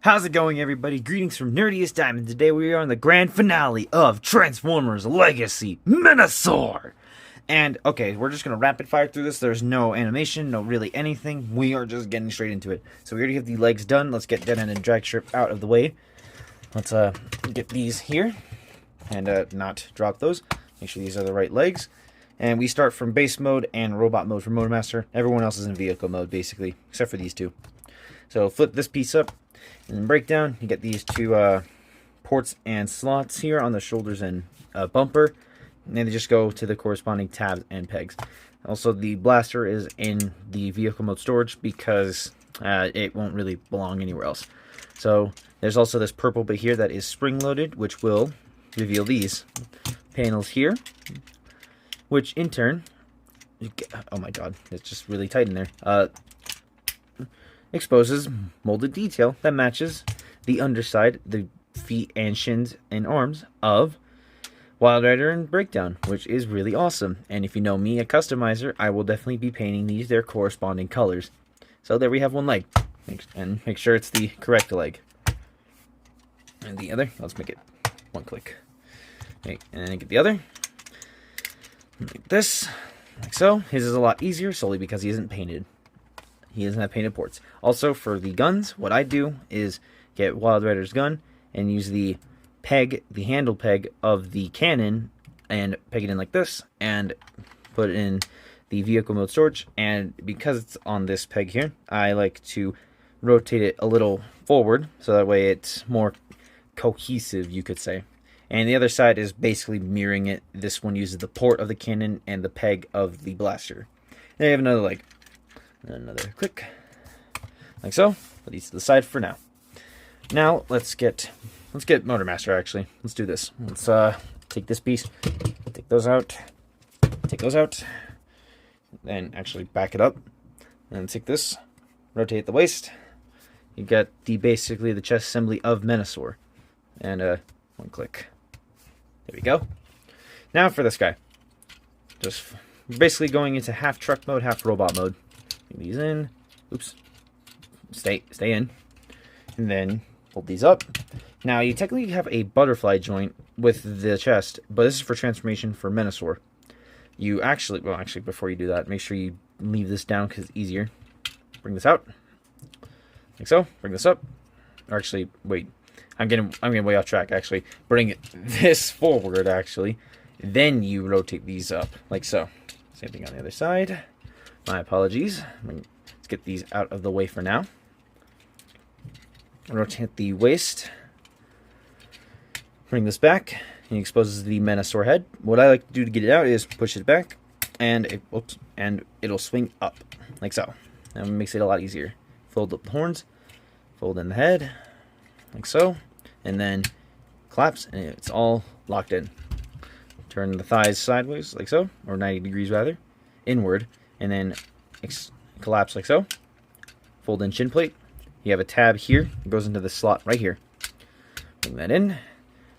How's it going, everybody? Greetings from Nerdiest Diamond. Today we are on the grand finale of Transformers Legacy MENASOR. And, okay, we're just going to rapid fire through this. There's no animation, no really anything. We are just getting straight into it. So we already have the legs done. Let's get dead end and drag strip out of the way. Let's get these here and not drop those. Make sure these are the right legs. And we start from base mode and robot mode for Motormaster. Everyone else is in vehicle mode, basically, except for these two. So flip this piece up. And then breakdown, you get these two ports and slots here on the shoulders and bumper. And then they just go to the corresponding tabs and pegs. Also, the blaster is in the vehicle mode storage because it won't really belong anywhere else. So there's also this purple bit here that is spring-loaded, which will reveal these panels here. Which in turn, oh my god, it's just really tight in there. Exposes molded detail that matches the underside, the feet and shins and arms of Wild Rider and Breakdown, which is really awesome. And if you know me, a customizer, I will definitely be painting these their corresponding colors. So there we have one leg, and make sure it's the correct leg. And the other, let's make it one click. Okay, and then get the other, like this, like so. His is a lot easier solely because he isn't painted. He doesn't have painted ports. Also, for the guns, what I do is get Wild Rider's gun and use the peg, the handle peg of the cannon, and peg it in like this, and put it in the vehicle mode storage. And because it's on this peg here, I like to rotate it a little forward, so that way it's more cohesive, you could say. And the other side is basically mirroring it. This one uses the port of the cannon and the peg of the blaster. Then you have another leg. Another click, like so. Put these to the side for now. Now let's get Motormaster. Actually, let's do this. Let's take this piece, take those out, then actually back it up, and take this, rotate the waist. You get basically the chest assembly of MENASOR, and one click. There we go. Now for this guy, just basically going into half truck mode, half robot mode. These in, oops, stay in, and then hold these up. Now you technically have a butterfly joint with the chest, but this is for transformation for MENASOR. You actually, before you do that, make sure you leave this down because it's easier. Bring this out, like so. Bring this up, or actually, wait, I'm getting way off track. Actually, bring this forward. Actually, then you rotate these up, like so. Same thing on the other side. My apologies. Let's get these out of the way for now. Rotate the waist. Bring this back. And it exposes the MENASOR head. What I like to do to get it out is push it back, and it'll swing up like so. That makes it a lot easier. Fold up the horns, fold in the head, like so, and then collapse, and it's all locked in. Turn the thighs sideways, like so, or 90 degrees rather, inward. And then collapse like so. Fold in shin plate. You have a tab here. It goes into the slot right here. Bring that in.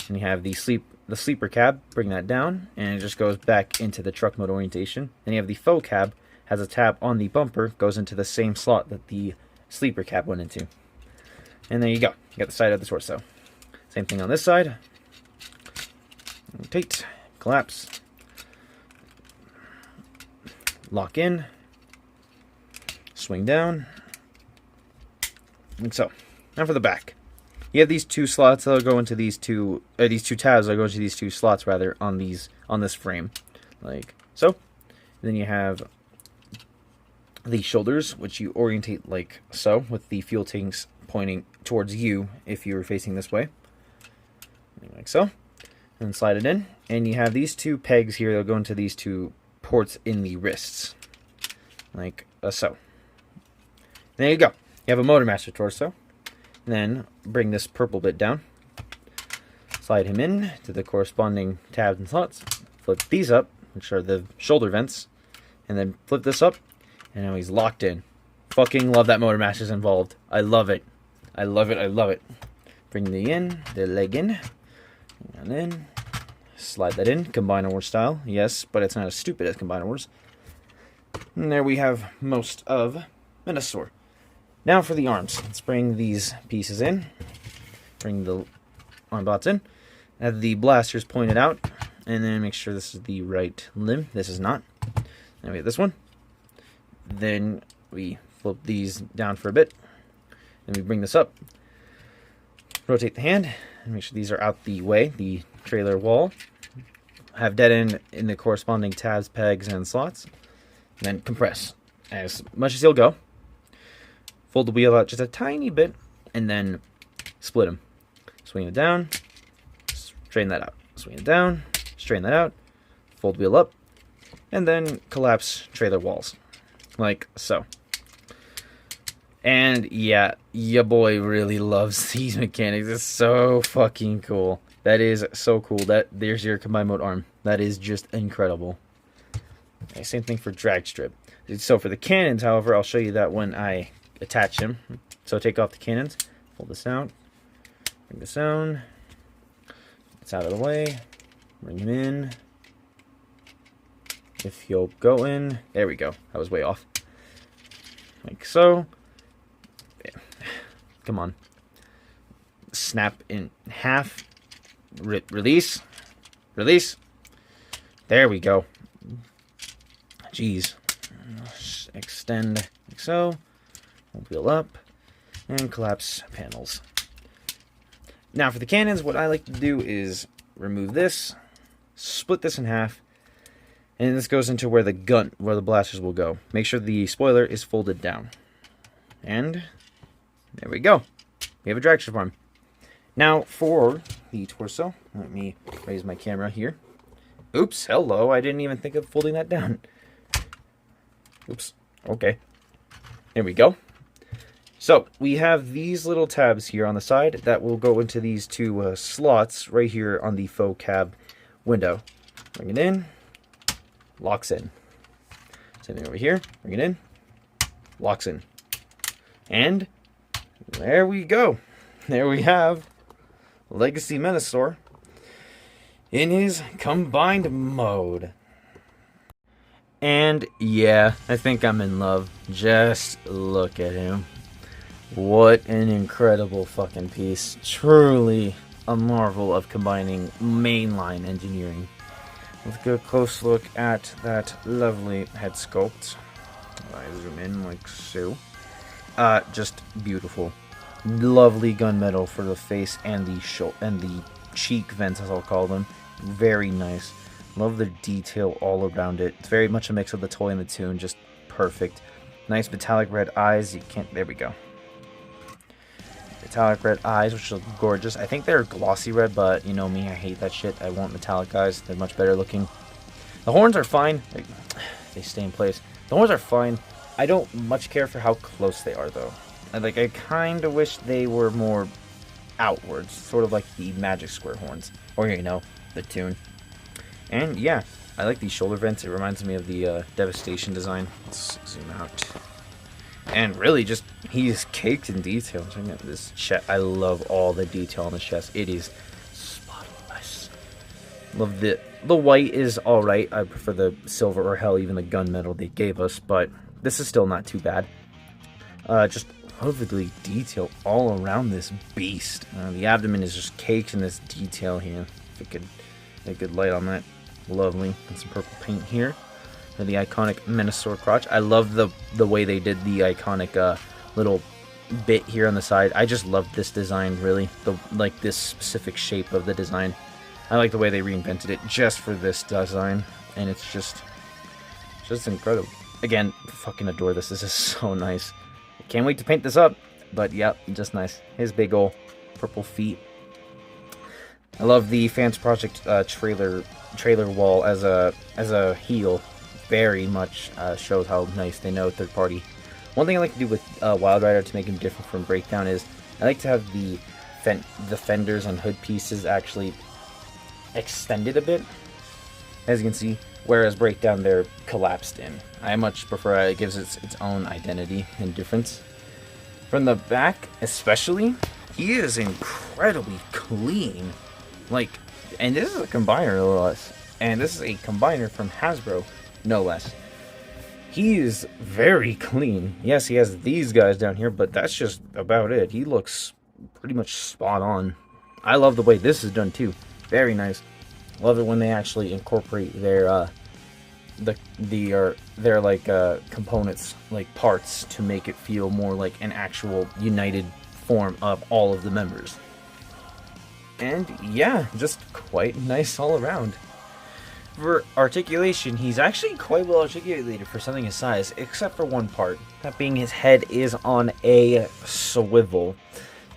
And you have the sleeper cab. Bring that down. And it just goes back into the truck mode orientation. Then you have the faux cab. Has a tab on the bumper. Goes into the same slot that the sleeper cab went into. And there you go. You got the side of the torso. Same thing on this side. Rotate. Collapse. Lock in, swing down, like so. Now for the back, you have these two slots that'll go into these two tabs that'll go into these two slots rather on this frame, like so. And then you have the shoulders, which you orientate like so, with the fuel tanks pointing towards you if you were facing this way, like so. And slide it in, and you have these two pegs here that'll go into these two ports in the wrists, like so. There you go. You have a Motormaster torso. And then bring this purple bit down, slide him in to the corresponding tabs and slots, flip these up, which are the shoulder vents, and then flip this up, and now he's locked in. Fucking love that Motormaster's involved. I love it. I love it. I love it. Bring the leg in, and then slide that in, Combiner Wars style, yes, but it's not as stupid as Combiner Wars. And there we have most of MENASOR. Now for the arms. Let's bring these pieces in. Bring the arm bots in. Have the blasters pointed out. And then make sure this is the right limb. This is not. Then we have this one. Then we flip these down for a bit. Then we bring this up. Rotate the hand. And make sure these are out the way. The trailer wall. Have dead end in the corresponding tabs, pegs, and slots. And then compress as much as you'll go. Fold the wheel out just a tiny bit. And then split them. Swing it down. Straighten that out. Swing it down. Straighten that out, fold wheel up, and then collapse trailer walls, like so. And yeah, your boy really loves these mechanics. It's so fucking cool. That is so cool. There's your combined mode arm. That is just incredible. Okay, same thing for drag strip. So for the cannons, however, I'll show you that when I attach them. So take off the cannons, pull this out, bring this down. It's out of the way. Bring him in. If you'll go in. There we go. I was way off. Like so. Come on. Snap in half. Release. Release. There we go. Jeez. Extend like so. Wheel up. And collapse panels. Now for the cannons, what I like to do is remove this. Split this in half, and this goes into where the blasters will go. Make sure the spoiler is folded down. And there we go. We have a drag strip arm. Now for the torso, let me raise my camera here. Oops, hello, I didn't even think of folding that down. Oops, okay. There we go. So we have these little tabs here on the side that will go into these two slots right here on the faux cab window. Bring it in, locks in. Same thing over here, bring it in, locks in. And there we go. There we have Legacy MENASOR in his combined mode. And yeah, I think I'm in love. Just look at him. What an incredible fucking piece. Truly a marvel of combining mainline engineering. Let's get a close look at that lovely head sculpt. I zoom in like so. Just beautiful. Lovely gunmetal for the face and the cheek vents, as I'll call them. Very nice. Love the detail all around it. It's very much a mix of the toy and the tune. Just perfect. Nice metallic red eyes. You can't. There we go. Metallic red eyes, which look gorgeous. I think they're glossy red, but you know me, I hate that shit. I want metallic eyes. They're much better looking. The horns are fine. They stay in place. The horns are fine. I don't much care for how close they are, though. I kind of wish they were more outwards, sort of like the Magic Square horns, or you know, the tune. And yeah, I like these shoulder vents. It reminds me of the Devastation design. Let's zoom out. And really, just he is caked in detail. Check out this chest. I love all the detail on the chest. It is spotless. Love the white is all right. I prefer the silver or hell even the gunmetal they gave us, but this is still not too bad. Just perfectly detailed all around this beast. The abdomen is just caked in this detail here. If it could get good light on that, lovely. And some purple paint here. And the iconic MENASOR crotch. I love the way they did the iconic little bit here on the side. I just love this design, really. Like this specific shape of the design. I like the way they reinvented it just for this design, and it's just incredible. Again, fucking adore this. This is so nice. Can't wait to paint this up, but yep, just nice. His big ol' purple feet. I love the Fans Project trailer wall as a heel. Very much shows how nice they know third party. One thing I like to do with Wild Rider to make him different from Breakdown is I like to have the fenders on hood pieces actually extended a bit, as you can see, whereas Breakdown they're collapsed in. I much prefer it. It gives it its own identity and difference. From the back especially, he is incredibly clean. And this is a combiner no less. And this is a combiner from Hasbro, no less. He is very clean. Yes, he has these guys down here, but that's just about it. He looks pretty much spot on. I love the way this is done too. Very nice. Love it when they actually incorporate their their like components, like parts, to make it feel more like an actual united form of all of the members. And yeah, just quite nice all around. For articulation, he's actually quite well articulated for something his size, except for one part. That being his head is on a swivel.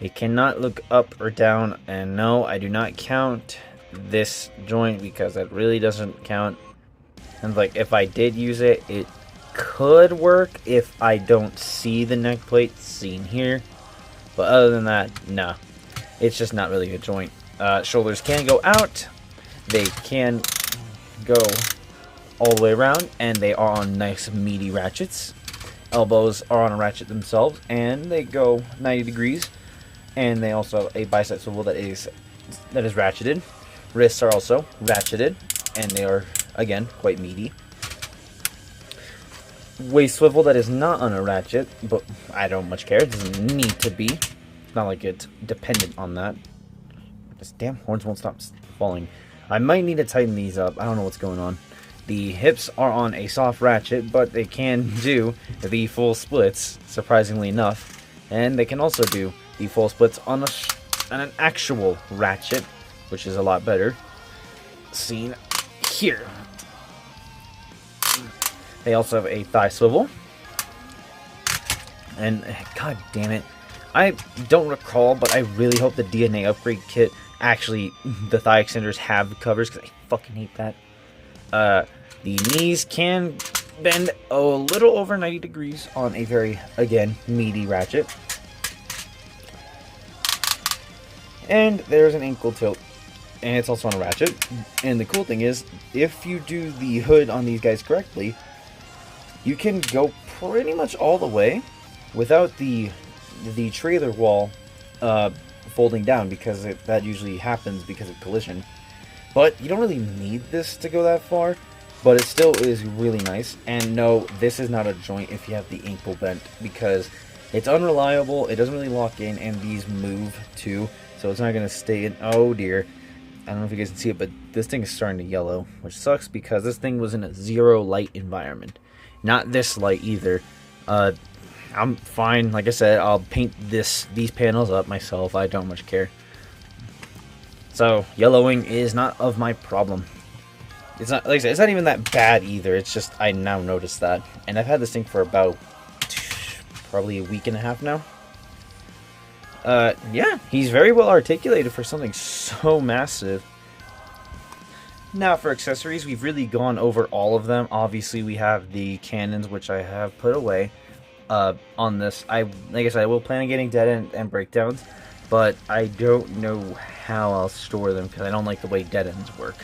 It cannot look up or down, and no, I do not count this joint because that really doesn't count. And like, if I did use it, it could work if I don't see the neck plate seen here. But other than that, no. It's just not really a joint. Shoulders can go out. They can go all the way around, and they are on nice meaty ratchets. Elbows are on a ratchet themselves, and they go 90 degrees. And they also have a bicep swivel that is ratcheted. Wrists are also ratcheted, and they are, again, quite meaty. Waist swivel that is not on a ratchet, but I don't much care. It doesn't need to be. It's not like it's dependent on that. This damn horns won't stop falling. I might need to tighten these up. I don't know what's going on. The hips are on a soft ratchet, but they can do the full splits, surprisingly enough. And they can also do the full splits on an actual ratchet, which is a lot better. Seen here. They also have a thigh swivel. And, god damn it, I don't recall, but I really hope the DNA upgrade kit actually, the thigh extenders have covers, because I fucking hate that. The knees can bend a little over 90 degrees on a very, again, meaty ratchet. And there's an ankle tilt, and it's also on a ratchet. And the cool thing is, if you do the hood on these guys correctly, you can go pretty much all the way without the trailer wall folding down, because that usually happens because of collision. But you don't really need this to go that far, but it still is really nice. And no, this is not a joint if you have the ankle bent, because it's unreliable, it doesn't really lock in, and these move too, so it's not going to stay in. Oh dear, I don't know if you guys can see it, but this thing is starting to yellow, which sucks because this thing was in a zero light environment. Not this light either. I'm fine. Like I said, I'll paint these panels up myself. I don't much care. So yellowing is not of my problem. It's not, like I said, it's not even that bad either. It's just I now notice that, and I've had this thing for about probably a week and a half now. Yeah, he's very well articulated for something so massive. Now for accessories, we've really gone over all of them. Obviously, we have the cannons, which I have put away. On this, like I said, I will plan on getting dead end and breakdowns, but I don't know how I'll store them because I don't like the way dead ends work.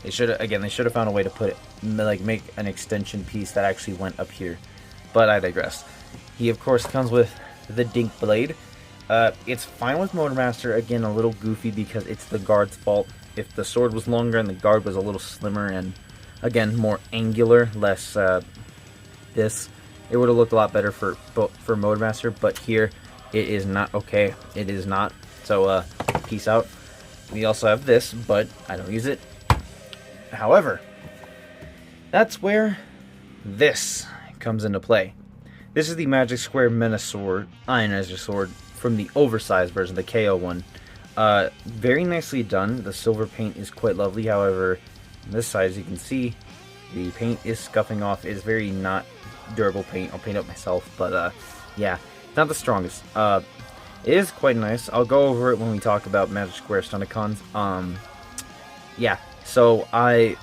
They should have found a way to put it, like make an extension piece that actually went up here. But I digress. He of course comes with the dink blade. It's fine with Motormaster. Again, a little goofy because it's the guard's fault. If the sword was longer and the guard was a little slimmer and again more angular, less this, it would have looked a lot better for Motormaster. But here, it is not okay. It is not. So peace out. We also have this, but I don't use it. However, that's where this comes into play. This is the Magic Square MENASOR Ionizer Sword from the oversized version, the KO one. Very nicely done. The silver paint is quite lovely. However, on this side, as you can see, the paint is scuffing off. It is very not durable paint. I'll paint it myself, but yeah, not the strongest. It is quite nice. I'll go over it when we talk about Magic Square Stunticons. Yeah, so I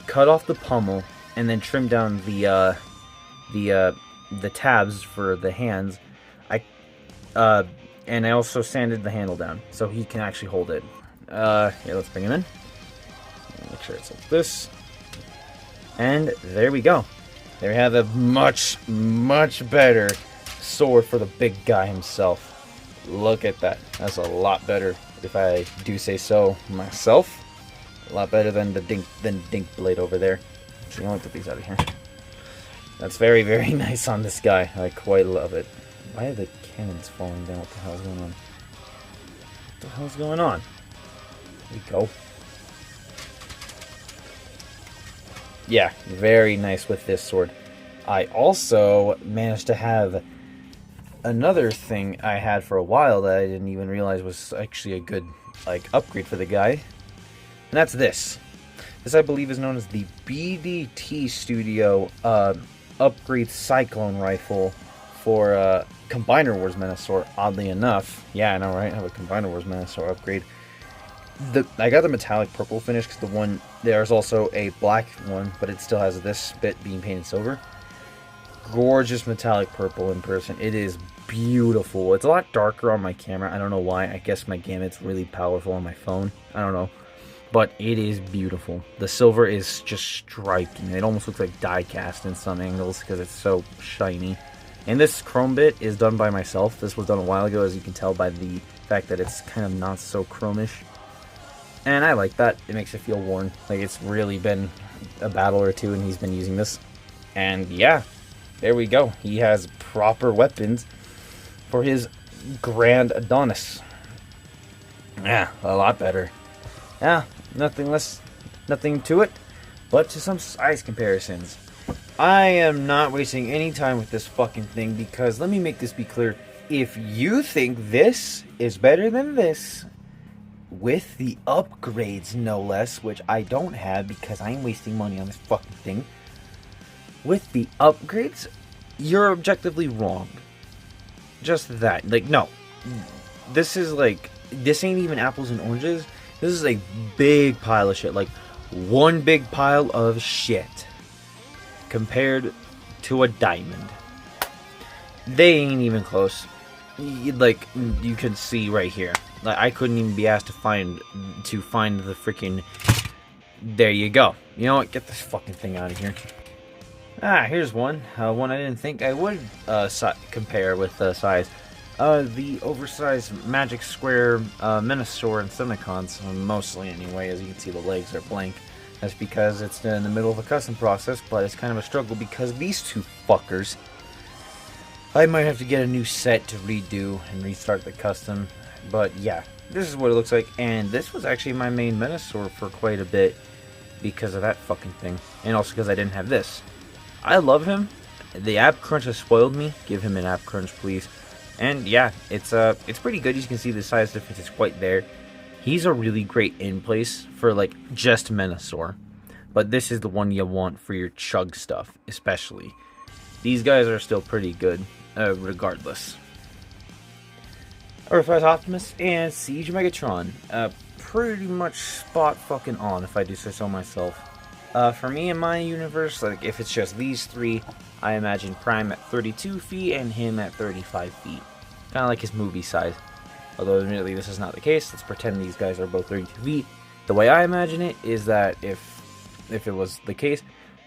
cut off the pommel and then trimmed down the tabs for the hands. And I also sanded the handle down so he can actually hold it. Yeah, let's bring him in. Make sure it's like this. And there we go. There we have a much, much better sword for the big guy himself. Look at that. That's a lot better, if I do say so myself. A lot better than the dink blade over there. Actually, I'm gonna put these out of here. That's very, very nice on this guy. I quite love it. Why are the cannons falling down? What the hell's going on? What the hell's going on? There we go. Yeah, very nice with this sword. I also managed to have another thing I had for a while that I didn't even realize was actually a good upgrade for the guy. And that's this. This, I believe, is known as the BDT Studio upgrade Cyclone Rifle for Combiner Wars Menasor, oddly enough. Yeah, I know, right? I have a Combiner Wars Menasor upgrade. I got the metallic purple finish because there's also a black one, but it still has this bit being painted silver. Gorgeous metallic purple in person. It is beautiful. It's a lot darker on my camera. I don't know why. I guess my gamutt's really powerful on my phone. I don't know. But it is beautiful. The silver is just striking. It almost looks like die cast in some angles because it's so shiny. And this chrome bit is done by myself. This was done a while ago, as you can tell by the fact that it's kind of not so chromish. And I like that. It makes it feel worn. Like it's really been a battle or two and he's been using this. And yeah, there we go. He has proper weapons for his Grand Adonis. Yeah, a lot better. Yeah, nothing to it, but to some size comparisons. I am not wasting any time with this fucking thing because let me make this be clear. If you think this is better than this, with the upgrades no less, which I don't have because I ain't wasting money on this fucking thing, with the upgrades, you're objectively wrong. Just that. No. This ain't even apples and oranges. This is a big pile of shit. One big pile of shit. Compared to a diamond. They ain't even close. You can see right here. I couldn't even be asked to find the freaking... There you go. You know what? Get this fucking thing out of here. Here's one. One I didn't think I would compare with size. The oversized Magic Square Menasor and Semicons, mostly anyway. As you can see, the legs are blank. That's because it's in the middle of a custom process, but it's kind of a struggle because these two fuckers, I might have to get a new set to redo and restart the custom. But yeah, this is what it looks like, and this was actually my main Menasor for quite a bit because of that fucking thing, and also because I didn't have this. I love him. The app crunch has spoiled me. Give him an app crunch, please. And yeah, it's pretty good. You can see the size difference is quite there. He's a really great in-place for just Menasor. But this is the one you want for your chug stuff, especially. These guys are still pretty good, regardless. Earthrise Optimus and Siege Megatron. Pretty much spot fucking on, if I do say so myself. For me in my universe, if it's just these three, I imagine Prime at 32 feet and him at 35 feet. Kind of like his movie size. Although admittedly this is not the case. Let's pretend these guys are both 32 feet. The way I imagine it is that if it was the case,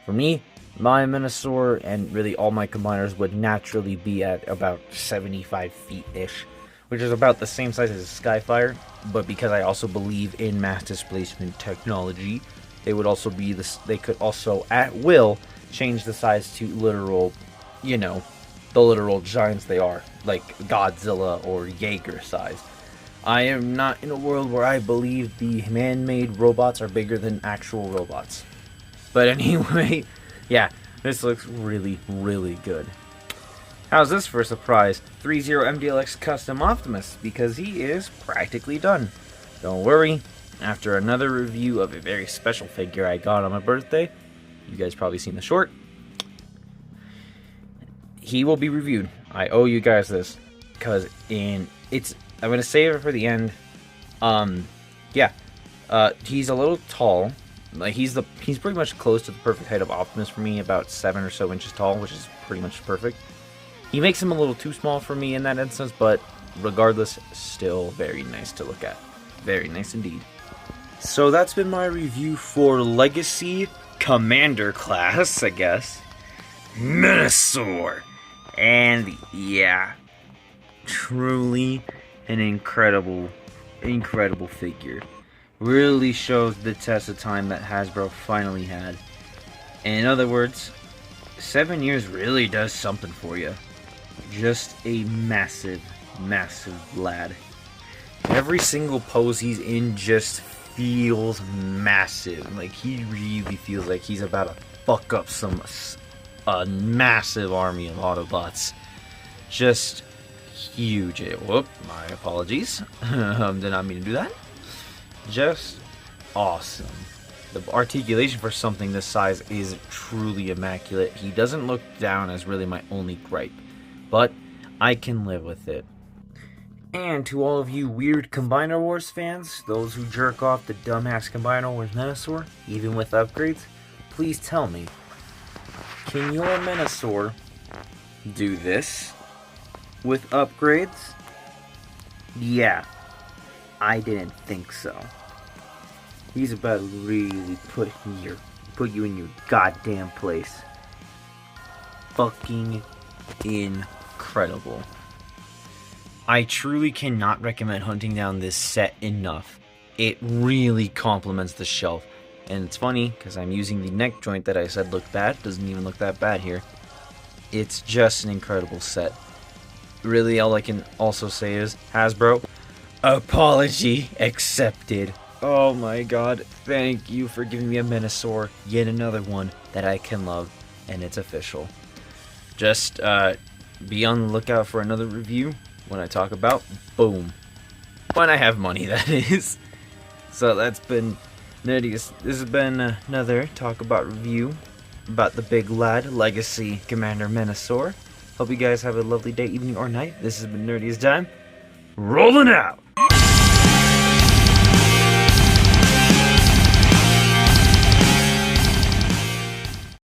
for me, my Menasor and really all my combiners would naturally be at about 75 feet-ish. Which is about the same size as a Skyfire. But because I also believe in mass displacement technology, they would also be this. They could also, at will, change the size to literal, the literal giants they are, like Godzilla or Jaeger size. I am not in a world where I believe the man-made robots are bigger than actual robots. But anyway, yeah, this looks really, really good. How's this for a surprise? 3-0 MDLX Custom Optimus, because he is practically done. Don't worry, after another review of a very special figure I got on my birthday, you guys probably seen the short, he will be reviewed. I owe you guys this, because I'm going to save it for the end. He's a little tall. He's pretty much close to the perfect height of Optimus for me, about 7 or so inches tall, which is pretty much perfect. He makes him a little too small for me in that instance, but regardless, still very nice to look at. Very nice indeed. So that's been my review for Legacy Commander class, I guess. Menasor! And yeah, truly an incredible figure. Really shows the test of time that Hasbro finally had. And in other words, 7 years really does something for you. Just a massive, massive lad. Every single pose he's in just feels massive. Like, he really feels like he's about to fuck up a massive army of Autobots. Just huge. Whoop, my apologies. Did not mean to do that. Just awesome. The articulation for something this size is truly immaculate. He doesn't look down as really my only gripe, but I can live with it. And to all of you weird Combiner Wars fans, those who jerk off the dumbass Combiner Wars Menasor, even with upgrades, please tell me, can your Menasor do this with upgrades? Yeah, I didn't think so. He's about to really put you in your goddamn place. Fucking incredible. I truly cannot recommend hunting down this set enough. It really complements the shelf. And it's funny, because I'm using the neck joint that I said looked bad. Doesn't even look that bad here. It's just an incredible set. Really, all I can also say is, Hasbro, apology accepted. Oh my god, thank you for giving me a Menasor, yet another one that I can love, and it's official. Just be on the lookout for another review when I talk about boom. When I have money, that is. So that's been Nerdiest. This has been another Talk About review about the big lad, Legacy Commander Menasor. Hope you guys have a lovely day, evening, or night. This has been Nerdiest Time. Rolling out!